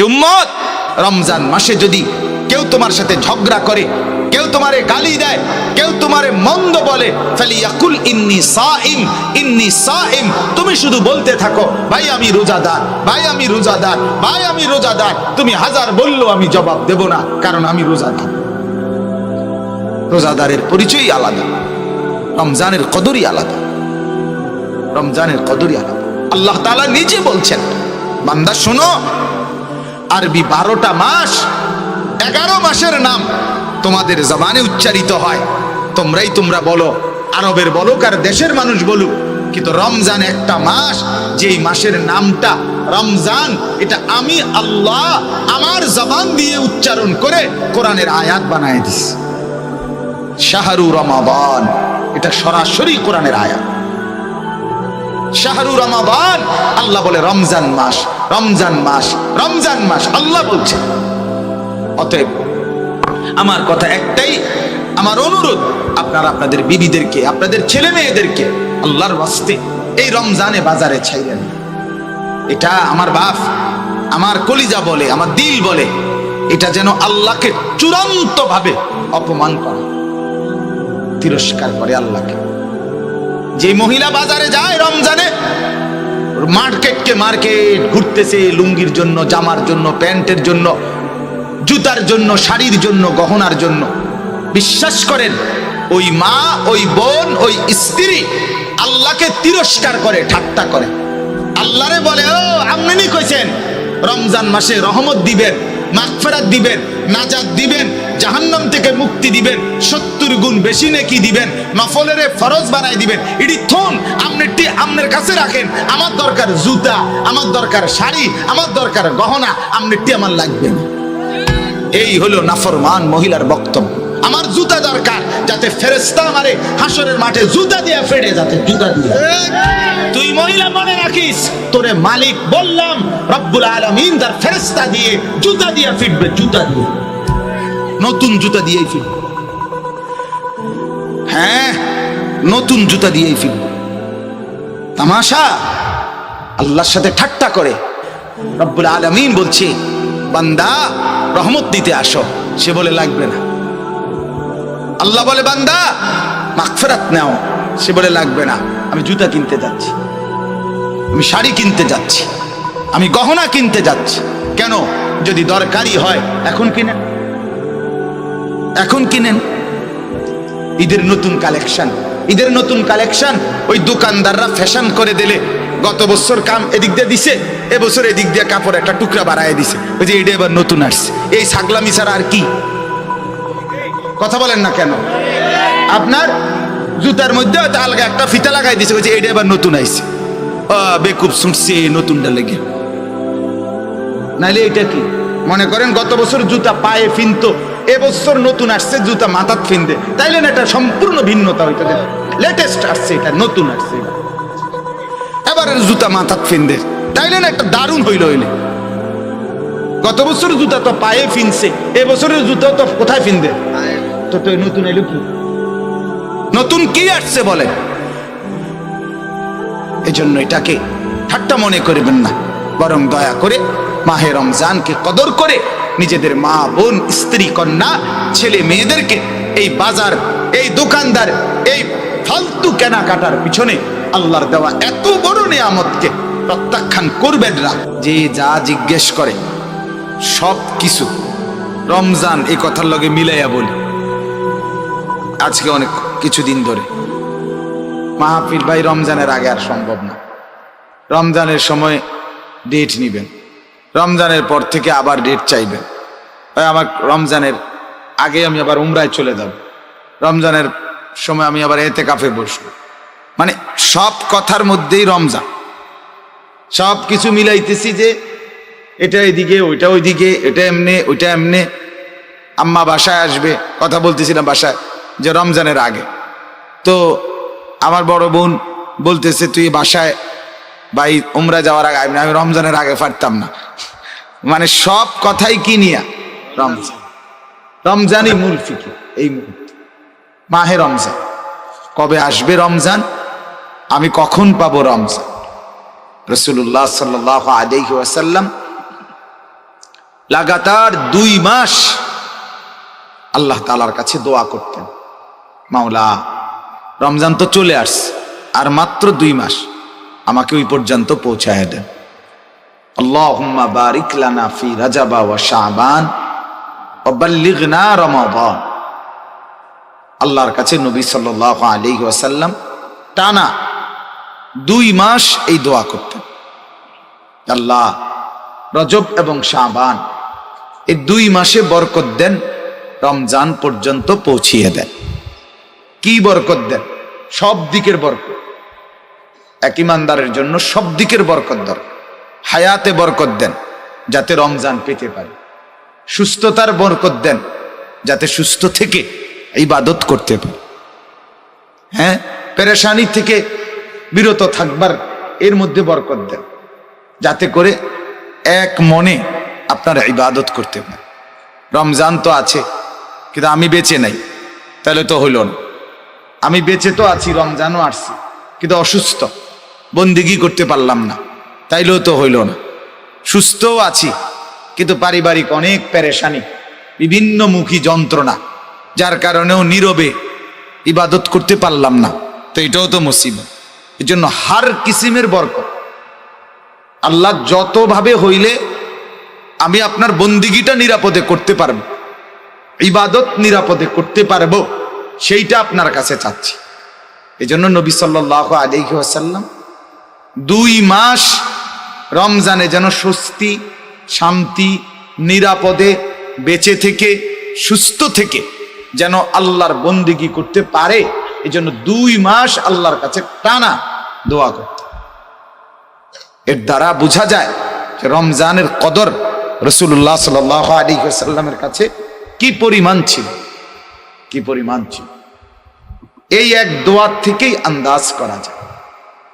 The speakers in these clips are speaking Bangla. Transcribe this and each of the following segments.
উম্মত, রমজান মাসে যদি কেউ তোমার সাথে ঝগড়া করে, কেউ তোমারে গালি দেয়, কেউ তোমারে মন্দ বলে, ফালিয়াকুল ইন্নী সাইম, ইন্নী সাইম। তুমি শুধু বলতে থাকো, ভাই আমি রোজাদার, ভাই আমি রোজাদার, ভাই আমি রোজাদার। তুমি হাজার বললেও আমি জবাব দেব না, কারণ আমি রোজাদার। রোজাদারের পরিচয়ই আলাদা, রমজানের কদরই আলাদা, রমজানের কদরই আলাদা। আল্লাহ তাআলা নিজে বলছেন, বান্দা শোনো, আরবি 12টা মাস, 11 মাসের নাম তোমাদের জবানে উচ্চারিত হয়, তোমরা বলো, আরবের বলুক আর দেশের মানুষ বলুক, কিন্তু রমজান একটা মাস, যেই মাসের নামটা রমজান, এটা আমি আল্লাহ আমার জবান দিয়ে উচ্চারণ করে কোরআনের আয়াত বানায় দিছি। শাহরু রমাদান, এটা সরাসরি কোরআনের আয়াত। শাহরু রমাদান, আল্লাহ বলে রমজান মাস, রমজান মাস, রমজান মাস, আল্লাহ বলছে। অতএব আমার কথা একটাই, আমার অনুরোধ, আপনারা আপনাদের বিবিদেরকে, আপনাদের ছেলে মেয়েদেরকে আল্লাহর ওয়াস্তে এই রমজানে বাজারে ছাইরেন। এটা আমার বাপ, আমার কলিজা বলে, আমার দিল বলে, এটা যেন আল্লাহকে চূড়ান্ত ভাবে অপমান করে, তিরস্কার করে আল্লাহকে। যে মহিলা বাজারে যায় রমজানে, মার্কেট ঘুরতেছে, লুঙ্গির জন্য, জামার জন্য, প্যান্টের জন্য, জুতার জন্য, শাড়ির জন্য, গহনার জন্য, বিশ্বাস করেন ওই মা, ওই বোন, ওই স্ত্রী আল্লাহকে তিরস্কার করে, ঠাট্টা করে। আল্লাহরে বলে, ও আপনি কইছেন রমজান মাসে রহমত দিবেন, মাগফিরাত দিবেন, নাজাত দিবেন, জাহান্নাম থেকে মুক্তি দিবেন, 70 গুণ বেশি নেকি দিবেন, নফলের ফরজ বানাই দিবেন। এটি থন আমনেরটি আমনের কাছে রাখেন। আমার দরকার জুতা, আমার দরকার শাড়ি, আমার দরকার গহনা, আমনেরটি আমার লাগবে না। এই হলো নাফরমান মহিলার বক্তব্য। আমার জুতা দরকার, যাতে ফেরেশতা আমারে হাসরের মাঠে জুতা দিয়ে ফেড়ে, যাতে জুতা দিয়ে। তুই মহিলা মনে রাখিস, তোরে মালিক বললাম রব্বুল আলামিন তার ফেরেশতা দিয়ে জুতা দিয়ে ফিরবে, জুতা দিয়ে, নতুন জুতা দিয়েই ফিরবে। হ্যাঁ, নতুন জুতা দিয়েই ফিরবে। তামাশা, আল্লাহর সাথে ঠাট্টা করে। রব্বুল আলামিন বলছে, বান্দা রহমত দিতে আসো, সে বলে লাগবে না। আল্লাহ বলে, বান্দা মাগফিরাত নাও, সে বলে লাগবে না। আমি জুতা কিনতে যাচ্ছি, আমি শাড়ি কিনতে যাচ্ছি, আমি গহনা কিনতে যাচ্ছি। কেন? যদি দরকারি হয় এখন কিনেন, এখন কিনেন। ঈদের নতুন কালেকশন, ঈদের নতুন কালেকশন ওই দোকানদাররা ফ্যাশন করে দিলে, গত বছর কাম এদিক দিয়ে দিছে, এবছর এদিক দিয়ে কাপড় একটা টুকরা বাড়ায় দিছে, ওই যে এটা এবার নতুন আসছে। এই ছাগলামি ছাড়া আর কি? কথা বলেন না কেন? আপনার জুতার মধ্যে হয়তো আলগা একটা ফিতা লাগাই দিছে, ওই যে এটা এবার নতুন আইছে, বেকুব শুনছে নতুনটা লেগে। নাইলে এটা কি মনে করেন গত বছর জুতা পায়ে ফিনতো, এবছর নতুন আসছে জুতা মাথাত ফিনদে, তাইলে না এটা সম্পূর্ণ ভিন্নতা হইতে দেবে। লেটেস্ট আসছে, এটা নতুন আসছে, এবারের জুতা মাথাত ফিনদে, তাইলে না একটা দারুণ হইল। হইলে গত বছর জুতা তো পায়ে ফিনছে, এবছরের জুতা তো কোথায় ফিনদে? তো নতুন এলো কি? নতুন কি আসছে বলেন? এজন্য এটাকে ঠাট্টা মনে করবেন না, বরং দয়া করে মাহে রমজানকে কদর করে নিজেদের মা, বোন, স্ত্রী, কন্যা, ছেলে মেয়েদেরকে এই বাজার, এই দোকানদার, এই ফালতু কেনাকাটার পিছনে আল্লাহর দেওয়া এত বড় নিয়ামতকে প্রত্যাখ্যান করবেন না। যে যা জিজ্ঞেস করে সব কিছু রমজান এই কথার লগে মিলাইয়া বলি। আজকে অনেক কিছুদিন ধরে মাহফিল, ভাই রমজানের আগে আর সম্ভব না, রমজানের সময় ডেট নিবেন, রমজানের পর থেকে আবার ডেট চাইবেন। আমার রমজানের আগে আমি আবার উমরায় চলে যাব, রমজানের সময় আমি আবার এতেকাফে বসবো। মানে সব কথার মধ্যেই রমজান, সব কিছু মিলাইতেছি যে এটা এদিকে, ওইটা ওইদিকে, এটা এমনে, ওইটা এমনে। আম্মা বাসায় আসবে, কথা বলতেছিলাম বাসায় যে রমজানের আগে, তো আমার বড় বোন বলতেছে তুই বাসায় ভাই উমরা যাওয়ার আগে, আমি রমজানের আগে পারতাম না। মানে সব কথাই কি নিয়া রমজান, রমজানই মূল ফিকির। এই মুহূর্তে মাহে রমজান কবে আসবে, রমজান আমি কখন পাবো রমজান। রাসূলুল্লাহ সাল্লাল্লাহু আলাইহি ওয়াসাল্লাম লাগাতার 2 মাস আল্লাহ তাআলার কাছে দোয়া করতেন, মাওলা রমজান তো চলে আসছে, আর মাত্র 2 মাস, আমাকে ওই পর্যন্ত পৌঁছায় দেন। আল্লাহুম্মা বারিক লানা ফি রাজাবা ওয়া শাবান ওয়া বাল্লিগনা রমাদান। আল্লাহর কাছে নবী সাল্লাল্লাহু আলাইহি ওয়াসাল্লাম টানা 2 মাস এই দোয়া করতেন, আল্লাহ রজব এবং শাবান এই 2 মাসে বরকত দেন, রমজান পর্যন্ত পৌঁছিয়ে দেন। কি বরকত দেন? সব দিকের বরকত। এক ইমানদারের জন্য সব দিকের বরকত দরকার। হায়াতে বরকত দেন যাতে রমজান পেতে পারে, সুস্থতার বরকত দেন যাতে সুস্থ থেকে ইবাদত করতে পারে, হ্যাঁ, পেরেশানি থেকে বিরত থাকবার এর মধ্যে বরকত দেন যাতে করে এক মনে আপনারা ইবাদত করতে পারে। রমজান তো আছে কিন্তু আমি বেঁচে নাই, তাহলে তো হইল না। আমি বেঁচে তো আছি, রমজানও আসছি, কিন্তু অসুস্থ, বন্দিগি করতে পারলাম না, তাইলেও তো হইল না। সুস্থও আছি কিন্তু পারিবারিক অনেক পেরেশানি, বিভিন্ন মুখী যন্ত্রণা, যার কারণেও নীরবে ইবাদত করতে পারলাম না, তো এটাও তো মুসিবত। এই জন্য হার কিসিমের বরকত আল্লাহ যতভাবে হইলে আমি আপনার বন্দিগিটা নিরাপদে করতে পারবো, ইবাদত নিরাপদে করতে পারবো, সেইটা আপনার কাছে চাচ্ছি। এই জন্য নবী সাল্লাল্লাহু আলাইহি ওয়াসাল্লাম 2 মাস রমজানে যেন স্বস্তি, শান্তি, নিরাপদে বেঁচে থেকে সুস্থ থেকে যেন আল্লাহর বন্দিগি করতে পারে, এই জন্য 2 মাস আল্লাহর কাছে টানা দোয়া করতে। এর দ্বারা বোঝা যায় যে রমজানের কদর রাসূলুল্লাহ সাল্লাল্লাহু আলাইহি ওয়াসাল্লামের কাছে কি পরিমাণ ছিল, কি পরিমাণ ছিল। এই এক দোয়া থেকেই আন্দাজ করা যায়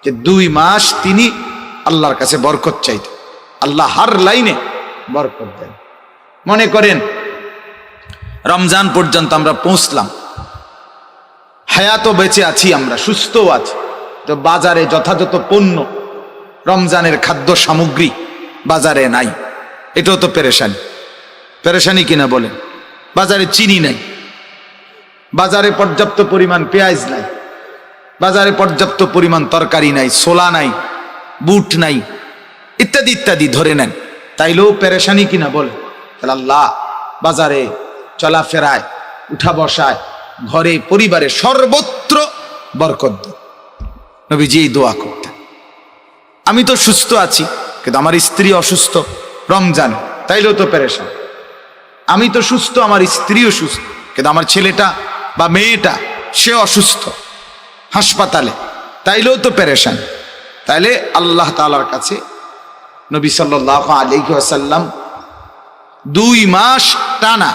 যে 2 মাস তিনি আল্লাহর কাছে বরকত চাইতেন। আল্লাহ হার লাইনে বরকত দেন। মনে করেন রমজান পর্যন্ত আমরা পৌঁছলাম, হায়াতও বেঁচে আছি, আমরা সুস্থও আছি, তো বাজারে যথাযথ পণ্য, রমজানের খাদ্য সামগ্রী বাজারে নাই, এটাও তো পেরেশানি। পেরেশানি কিনা বলেন? বাজারে চিনি নাই, বাজারে পর্যাপ্ত পরিমাণ পেঁয়াজ নাই, বাজারে পর্যাপ্ত পরিমাণ তরকারি নাই, ছোলা নাই, বুট নাই, ইত্যাদি ইত্যাদি ধরে নেন, তাইলেও পেরেশানি কিনা বলেন? তাহলে আল্লাহ বাজারে চলাফেরায়, উঠা বসায়, ঘরে, পরিবারে সর্বত্র বরকত দেন। নবীজি এই দোয়া করতেন। আমি তো সুস্থ আছি কিন্তু আমার স্ত্রী অসুস্থ রমজান, তাইলেও তো পেরেশান। আমি তো সুস্থ, আমার স্ত্রীও সুস্থ, কিন্তু আমার ছেলেটা বা মেয়েটা সে অসুস্থ হাসপাতালে, তাইলেও তো পেরেশান। তাইলে আল্লাহ তাআলার কাছে নবী সাল্লাল্লাহু আলাইহি ওয়াসাল্লাম 2 মাস টানা,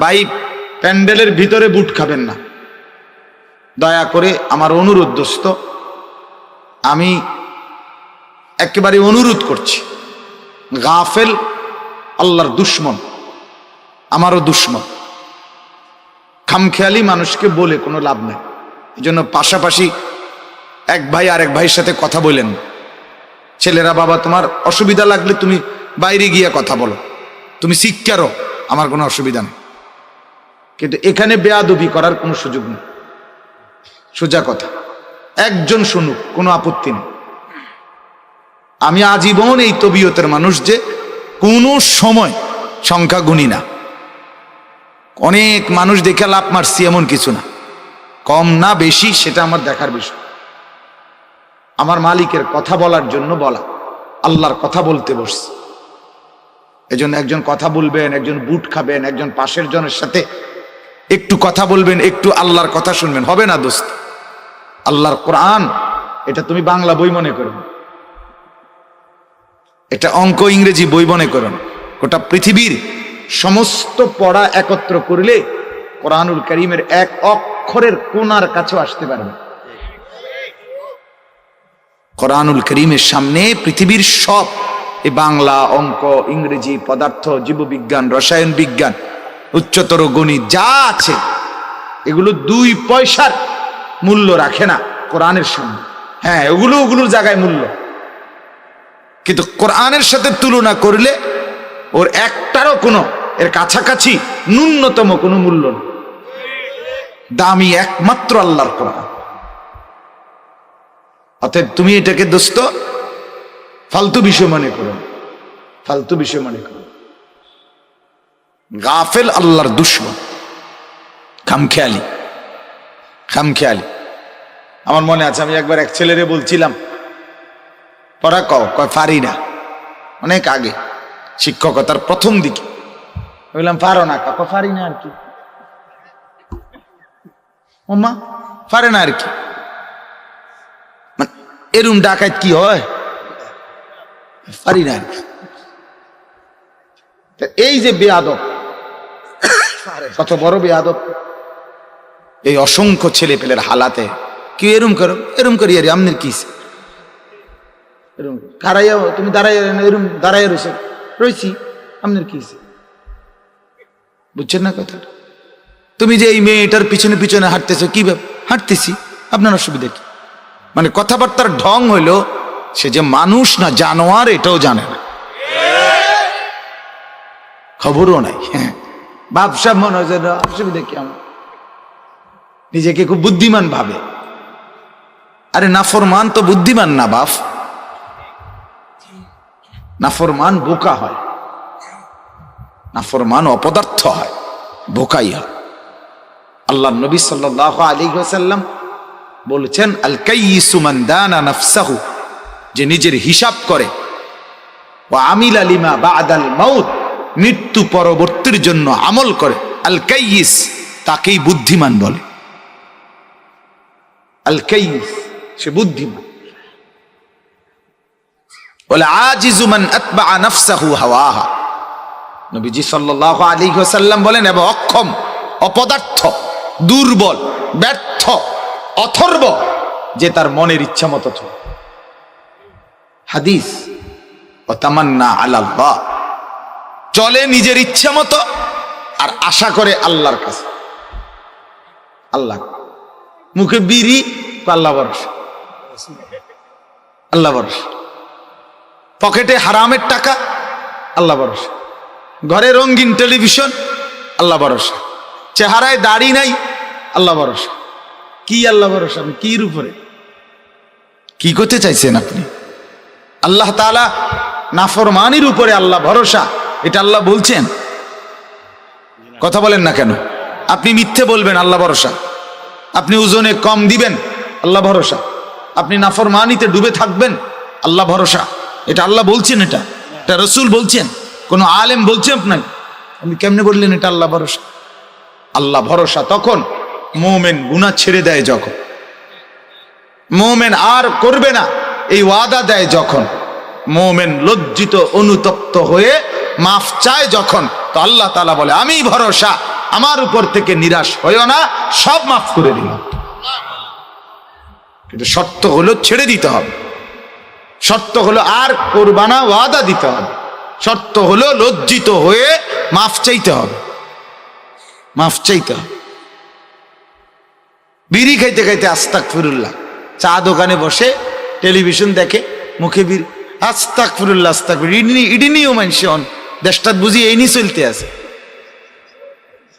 ভাই প্যান্ডেলের ভিতরে বুট খাবেন না, দয়া করে আমার অনুরোধ দোস্ত, আমি একেবারে অনুরোধ করছি। গাফেল আল্লাহর দুশ্মন, আমারও দুশ্মন। খামখেয়ালি মানুষকে বলে কোনো লাভ নেই। এই জন্য পাশাপাশি এক ভাই আরেক ভাইয়ের সাথে কথা বলেন। ছেলেরা, বাবা তোমার অসুবিধা লাগলে তুমি বাইরে গিয়ে কথা বলো, তুমি শিক্ষারও, আমার কোনো অসুবিধা নেই, কিন্তু এখানে বেয়াদবি করার কোনো সুযোগ নেই। সোজা কথা, একজন শুনুক, কোনো আপত্তি নেই। আমি আজীবন এই তবিয়তের মানুষ যে কোনো সময় সংখ্যা গুনি না। অনেক মানুষ দেখে লাভ মারছি এমন কিছু না, কম না বেশি সেটা আমার দেখার বিষয়। আমার মালিকের কথা বলার জন্য বলা, আল্লাহর কথা বলতে বসছি। এজন্য একজন কথা বলবেন, একজন বুট খাবেন, একজন পাশের জনের সাথে একটু কথা বলবেন, একটু আল্লাহর কথা শুনবেন, হবে না দোস্ত? আল্লাহর কোরআন এটা তুমি বাংলা বই মনে করো, এটা অঙ্ক ইংরেজি বই মনে করো, গোটা পৃথিবীর সমস্ত পড়া একত্র করলে কোরআনুল কারীমের এক অক্ষরের কোণার কাছেও আসতে পারবে। কোরআনুল কারীমের সামনে পৃথিবীর সব, এই বাংলা, অঙ্ক, ইংরেজি, পদার্থ, জীববিজ্ঞান, রসায়ন বিজ্ঞান, উচ্চতর গণিত যা আছে, এগুলো 2 পয়সার মূল্য রাখে না কোরআনের সামনে। হ্যাঁ, ওগুলোর জায়গায় মূল্য, কিন্তু কোরআনের সাথে তুলনা করলে ওর একটারও কোনো এর কাছাকাছি ন্যূনতম কোনো মূল্য নেই। দামি একমাত্র আল্লাহর কোরআন। অতএব তুমি এটাকে দোস্ত ফালতু বিষয় মনে করো, ফালতু বিষয় মনে করো। গাফেল আল্লাহর দুশমন, খামখেয়ালি, খামখেয়ালি। আমার মনে আছে আমি একবার এক ছেলেরে বলছিলাম, পড়া কয় পারি না, অনেক আগে শিক্ষকতার প্রথম দিকে বললাম পারো না, কাকা পারি না আর কি, ওমা পারে না আর কি। এরম ডাকাত কি হয়, পারি না আর কি। এই যে বেয়াদব, কত বড় বেয়াদব, এই অসংখ্য ছেলে পেলের হালাতে কি এরম করো, এরম করি আরে আমনের কি খারাইয়া তুমি দাঁড়াইয়া এরম দাঁড়াইয়া রয়েছে রয়েছি আমনের কি বুঝছেন না কথা? তুমি যে এই মেয়েটার পিছনে পিছনে হাঁটতেছো, কি হাঁটতেছি, আপনার অসুবিধা কি? মানে কথাবার্তার ঢং হইলো সে যে মানুষ না জানোয়ার এটাও জানে না, খবরও নাই। হ্যাঁ, বাপসা মনে হয় অসুবিধা কি, আমার নিজেকে খুব বুদ্ধিমান ভাবে। আরে নাফরমান তো বুদ্ধিমান না বাপ, নাফরমান বোকা হয়, নাফরমান অপদার্থ হয়, বোকাই হয়। আল্লাহ নবী সাল্লাল্লাহু আলাইহি ওয়াসাল্লাম বলেছেন, আল কাইয়িসু মান দানা নাফসাহু, যে নিজের হিসাব করে, ওয়া আমিলা লিমা বা'দাল মাউত, মৃত্যু পরবর্তীর জন্য আমল করে, আল কাইয়িস, তাকেই বুদ্ধিমান বলে। আল কাইয়িস, সে বুদ্ধিমান। ওয়াল আজিজু মান আতবা নাফসাহু হাওয়াহা, নবীজি সাল্লাল্লাহু আলাইহি ওয়াসাল্লাম বলেন, এবং অক্ষম, অপদার্থ, দুর্বল, ব্যর্থ, অথর্ব, যে তার মনের ইচ্ছা মতো চলে। হাদিস, ও তামান্না আলাল্লাহ, চলে নিজের ইচ্ছা মতো আর আশা করে আল্লাহর কাছে। আল্লাহ, মুখে বিড়ি, আল্লাহ ভরসা, আল্লাহ ভরসা, পকেটে হারামের টাকা, আল্লাহ ভরসা, ঘরে রঙিন টেলিভিশন, আল্লাহ ভরসা, চেহারায় দাড়ি নাই, আল্লাহ ভরসা। কি আল্লাহ ভরসা? আপনি কির উপরে কি করতে চাইছেন আপনি? আল্লাহ তাআলা নাফরমানির উপরে আল্লাহ ভরসা, এটা আল্লাহ বলছেন? কথা বলেন না কেন? আপনি মিথ্যে বলবেন, আল্লাহ ভরসা। আপনি ওজনে কম দিবেন, আল্লাহ ভরসা। আপনি নাফরমানিতে ডুবে থাকবেন, আল্লাহ ভরসা। এটা আল্লাহ বলছেন, এটা রসুল বলছেন, কোন আলেম বলছেন আপনাকে? আপনি কেমনে বললেন এটা আল্লাহ ভরসা? আল্লাহ ভরসা তখন মুমিন গুনাহ ছেড়ে দেয় যখন, মুমিন আর করবে না এই ওয়াদা দেয় যখন, মুমিন লজ্জিত অনুতপ্ত হয়ে মাফ চায় যখন, তো আল্লাহ তাআলা বলে আমি ভরসা, আমার উপর থেকে নিরাশ হইও না, সব মাফ করে দিলাম। কিন্তু শর্ত হলো ছেড়ে দিতে হবে, শর্ত হলো আর করবা না, ওয়াদা দিতে হবে, শর্ত হলো লজ্জিত হয়ে মাফ চাইতে হবে, মাফ চাইতে হবে। বিড়ি খাইতে খাইতে আস্তাগফিরুল্লাহ, চা দোকানে বসে টেলিভিশন দেখে, মুখে বিড়ি, আস্তাগফিরুল্লাহ আস্তাগফিরুল্লাহ, ইডি নিও মানছে অন দেশটা বুঝি এই নি চলতে আছে।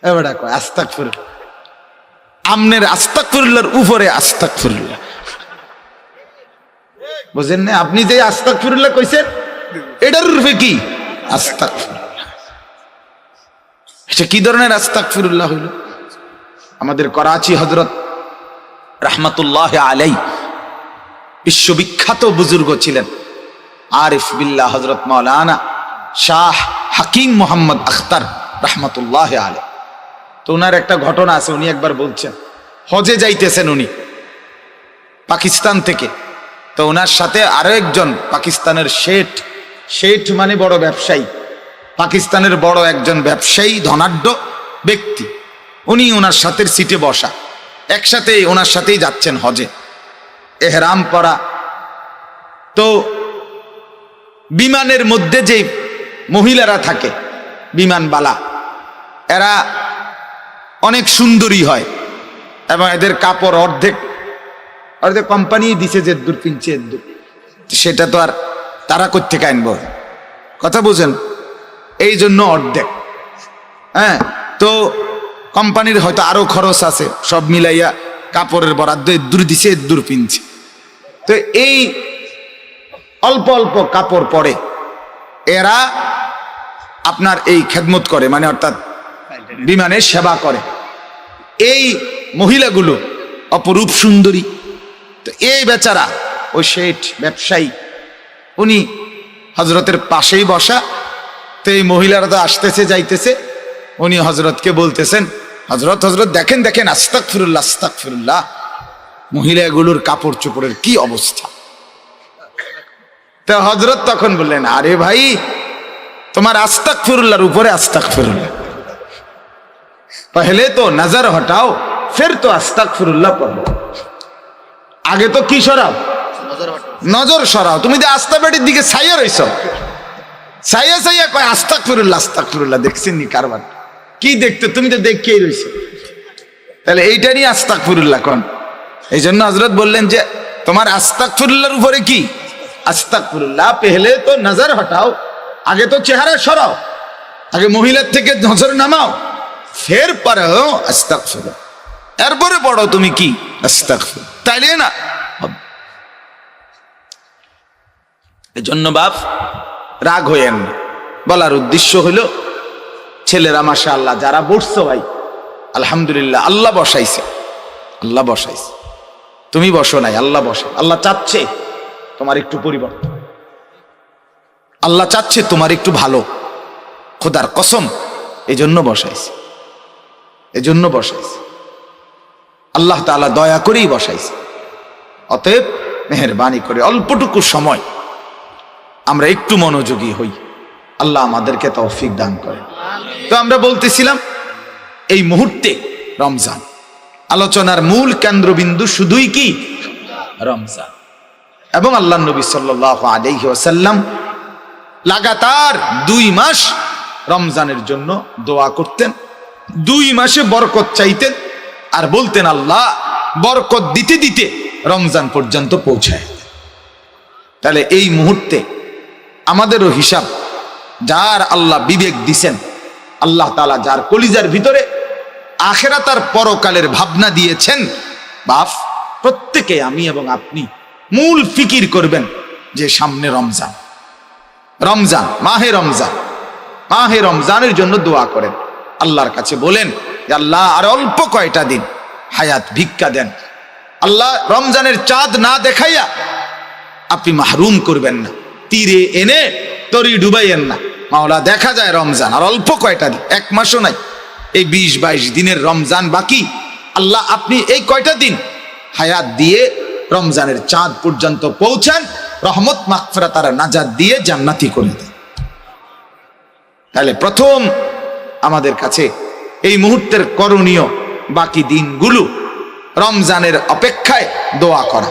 এবার কয় আস্তাগফিরুল্লাহ, আমনের আস্তাগফিরুল্লাহর উপরে আস্তাগফিরুল্লাহ, বুঝেন না? আপনি যে আস্তাগফিরুল্লাহ কইছেন এটার রূপে কি আস্তাগফিরুল্লাহ? এটা কি ধরনের আস্তাগফিরুল্লাহ হইল? আমাদের করাচি হযরত রাহমাতুল্লাহ আলাইহি বিশ্ববিখ্যাত বুজুর্গ ছিলেন, আরিফ বিল্লাহ হযরত মাওলানা শাহ হাকিম মোহাম্মদ আখতার রাহমাতুল্লাহ আলাইহি। তো ওনার একটা ঘটনা আছে, উনি একবার বলছেন, হজে যাইতেছেন উনি পাকিস্তান থেকে। তো ওনার সাথে আরো একজন পাকিস্তানের শেঠ মানে বড় ব্যবসায়ী, পাকিস্তানের বড় একজন ব্যবসায়ী, ধনাঢ্য ব্যক্তি, উনি ওনার সাথে সিটে বসা, একসাথে ওনার সাথেই যাচ্ছেন হজে, এহরাম পরা। তো বিমানের মধ্যে যে মহিলারা থাকে, বিমানবালা, এরা অনেক সুন্দরী হয় এবং এদের কাপড় অর্ধেক কোম্পানি দিছে, যে দূর কিনছে সেটা তো আর তারা কোত্থেকে আনবো, কথা বুঝেন? এই জন্য অর্ধেক। হ্যাঁ, তো কোম্পানির হয়তো আরো খরচ আছে, সব মিলাইয়া কাপড়ের বরাদ্দ দূর দিছে, দূর পিনছে। তো এই অল্প অল্প কাপড় পরে এরা আপনার এই খেদমত করে, মানে অর্থাৎ বিমানের সেবা করে। এই মহিলাগুলো অপরূপ সুন্দরী। তো এই বেচারা ওই শেঠ ব্যবসায়ী, উনি হজরতের পাশেই বসা। তো এই মহিলারা তো আসতেছে যাইতেছে, উনি হজরতকে বলতেছেন, হজরত হজরত দেখেন দেখেন, আস্তাগফিরুল্লাহ আস্তাগফিরুল্লাহ, মহিলাগুলোর কাপড় চোপড়ের কি অবস্থা। তো হজরত তখন বললেন, আরে ভাই, তোমার আস্তাগফিরুল্লাহর উপরে আস্তাগফিরুল্লাহ, পহলে তো নজর হটাও ফির তো আস্তাগফিরুল্লাহ পড়ো। আগে তো কি সরাও? নজর সরাও। তুমি যে আস্তা বেটির দিকে ছাইয়া রইছ, ছাইয়া ছাইয়া কয় আস্তাগফিরুল্লাহ আস্তাগফিরুল্লাহ। দেখছেন নি কারবার কি দেখতে? তুমি তো দেখেই রইছ, তাহলে এইটারই আস্তাগফিরুল্লাহ কোন? এই জন্য হযরত বললেন যে তোমার আস্তাগফিরুল্লাহর উপরে কি? আস্তাগফিরুল্লাহ পেহলে তো নজর হটাও, আগে তো চেহারা সরাও, আগে মহিলার থেকে নজর নামাও, ফের পড়ো আস্তাগফিরুল্লাহ, এরপরে পড়ো তুমি কি আস্তাগফিরুল্লাহ, তাইলে না। এই জন্য বাপ রাগ হইয়েন না। বলার উদ্দেশ্য হলো ছেলেরা মাশাআল্লাহ যারা বসছো ভাই, আলহামদুলিল্লাহ, আল্লাহ বসাইছে, আল্লাহ বসাইছে, তুমি বসো নাই, আল্লাহ বসে। আল্লাহ চাচ্ছে তোমার একটু পরিবর্তন, আল্লাহ চাচ্ছে তোমার একটু ভালো, খোদার কসম, এই জন্য বসাইছে, এই জন্য বসাইছে। আল্লাহ তাআলা দয়া করেই বসাইছে। অতএব মেহেরবানি করে অল্পটুকু সময় আমরা একটু মনোযোগী হই, আল্লাহ আমাদেরকে তৌফিক দান করেন। তো আমরা বলতেছিলাম এই মুহূর্তে রমজান, আলোচনার মূল কেন্দ্রবিন্দু শুধুই কি রমজান। এবং আল্লাহ নবী সাল্লাল্লাহু আলাইহি ওয়াসাল্লাম লাগাতার 2 মাস রমজানের জন্য দোয়া করতেন, 2 মাসে বরকত চাইতেন, আর বলতেন আল্লাহ বরকত দিতে দিতে রমজান পর্যন্ত পৌঁছায়। তাহলে এই মুহূর্তে আমাদেরও হিসাব, যার আল্লাহ বিবেক দিছেন, আল্লাহ তাআলা যার কলিজার ভিতরে আখিরাত আর পরকালের ভাবনা দিয়েছেন, বাপ প্রত্যেকে আমি এবং আপনি মূল ফিকির করবেন যে সামনে রমজান, রমজান মাহে রমজান, মাহে রমজানের জন্য দোয়া করেন, আল্লাহর কাছে বলেন যে আল্লাহ আর অল্প কয়টা দিন হায়াত ভিক্ষা দেন, আল্লাহ রমজানের চাঁদ না দেখাইয়া আপনি মাহরুম করবেন না, তীরে এনে তরি ডুবাইয়েন না, মাওলা দেখা যায় রমজান আর অল্প কয়টা দিন, 1 মাসও নাই, এই 20-22 দিনের রমজান বাকি, আল্লাহ আপনি এই কয়টা দিন হায়াত দিয়ে রমজানের চাঁদ পর্যন্ত পৌঁছান, রহমত মাগফিরাত আর নাজাত দিয়ে জান্নাতি করে দেন। তাহলে প্রথম আমাদের কাছে এই মুহূর্তের করণীয়, বাকি দিনগুলো রমজানের অপেক্ষায় দোয়া করা,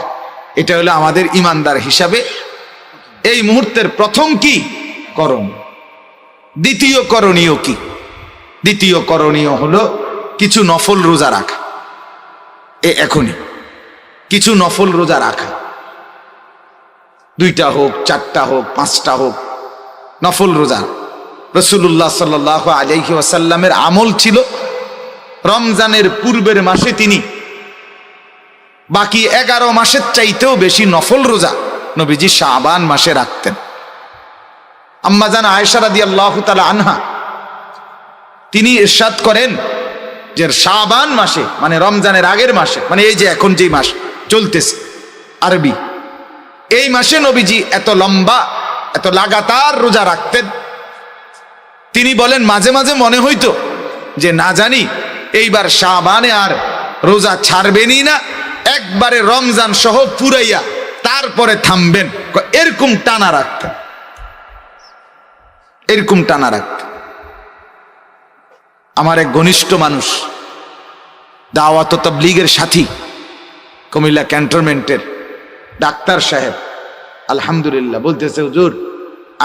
এটা হলো আমাদের ইমানদার হিসাবে এই মুহূর্তের প্রথম কি করণীয়। দ্বিতীয় করণীয় কি? দ্বিতীয় করণীয় হলো কিছু নফল রোজা রাখা। এখনই কিছু নফল রোজা রাখা, 2টা হোক, 4টা হোক, 5টা হোক, নফল রোজা। রাসূলুল্লাহ সাল্লাল্লাহু আলাইহি ওয়াসাল্লামের আমল ছিল রমজানের পূর্বের মাসে তিনি বাকি 11 মাসের চাইতেও বেশি নফল রোজা নবীজি শাবান মাসে রাখতেন। আম্মা জান আয়েশা রাদিয়াল্লাহু তাআলা আনহা তিনি ইরশাদ করেন যে শাবান মাসে, মানে রমজানের আগের মাসে, মানে এই যে এখন যে মাস চলতেছে আরবি, এই মাসে নবীজি এত লম্বা, এত লাগাতার রোজা রাখতেন। তিনি বলেন মাঝে মাঝে মনে হইতো যে না জানি এইবার শাবানে আর রোজা ছাড়বেনই না, একবারে রমজান সহ পুরাইয়া তারপরে থামবেন, এরকম টানা রাখতেন, এরকম টানা রাখতেন। আমার এক ঘনিষ্ঠ মানুষ, দাওয়াত ও তাবলীগের সাথী, কুমিল্লা ক্যান্টনমেন্টের ডাক্তার সাহেব, আলহামদুলিল্লাহ, বলতেছে হুজুর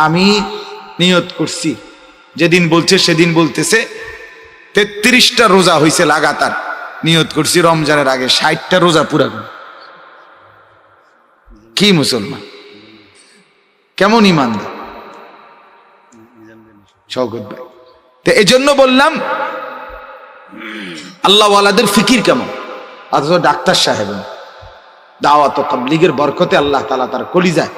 আমি নিয়ত করছি, যেদিন বলছে সেদিন বলতেছে 33টা রোজা হয়েছে লাগাতার, নিয়ত করছি রমজানের আগে 60টা রোজা পুরা করব। কি মুসলমান, কেমন ইমানদার! শওকত ভাই। তো এই জন্য বললাম আল্লাহওয়ালাদের ফিকির কেমন, অথচ ডাক্তার সাহেব দাওয়াত ও তাবলীগের বরকতে আল্লাহ তাআলা তার কলিজায়